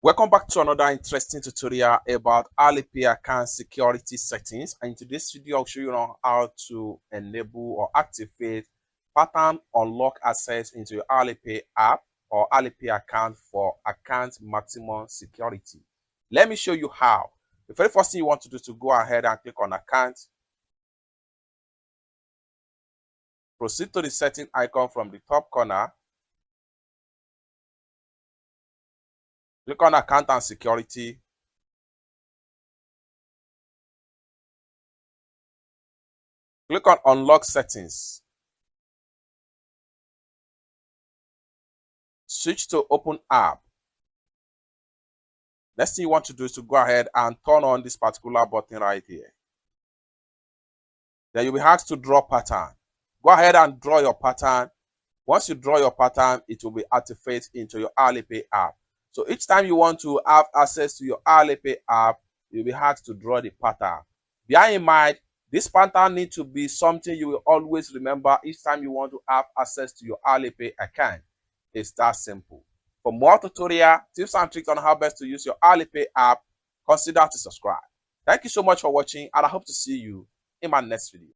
Welcome back to another interesting tutorial about Alipay account security settings. And in today's video, I'll show you how to enable or activate pattern unlock access into your Alipay app or Alipay account for account maximum security. Let me show you how. The very first thing you want to do is to go ahead and click on account. Proceed to the setting icon from the top corner. Click on account and security. Click on unlock settings. Switch to open app. Next thing you want to do is to go ahead and turn on this particular button right here. Then you'll be asked to draw pattern. Go ahead and draw your pattern. Once you draw your pattern, it will be activated into your Alipay app. So each time you want to have access to your Alipay app, you'll be asked to draw the pattern. Bear in mind, this pattern needs to be something you will always remember each time you want to have access to your Alipay account. It's that simple. For more tutorial, tips and tricks on how best to use your Alipay app, consider to subscribe. Thank you so much for watching, and I hope to see you in my next video.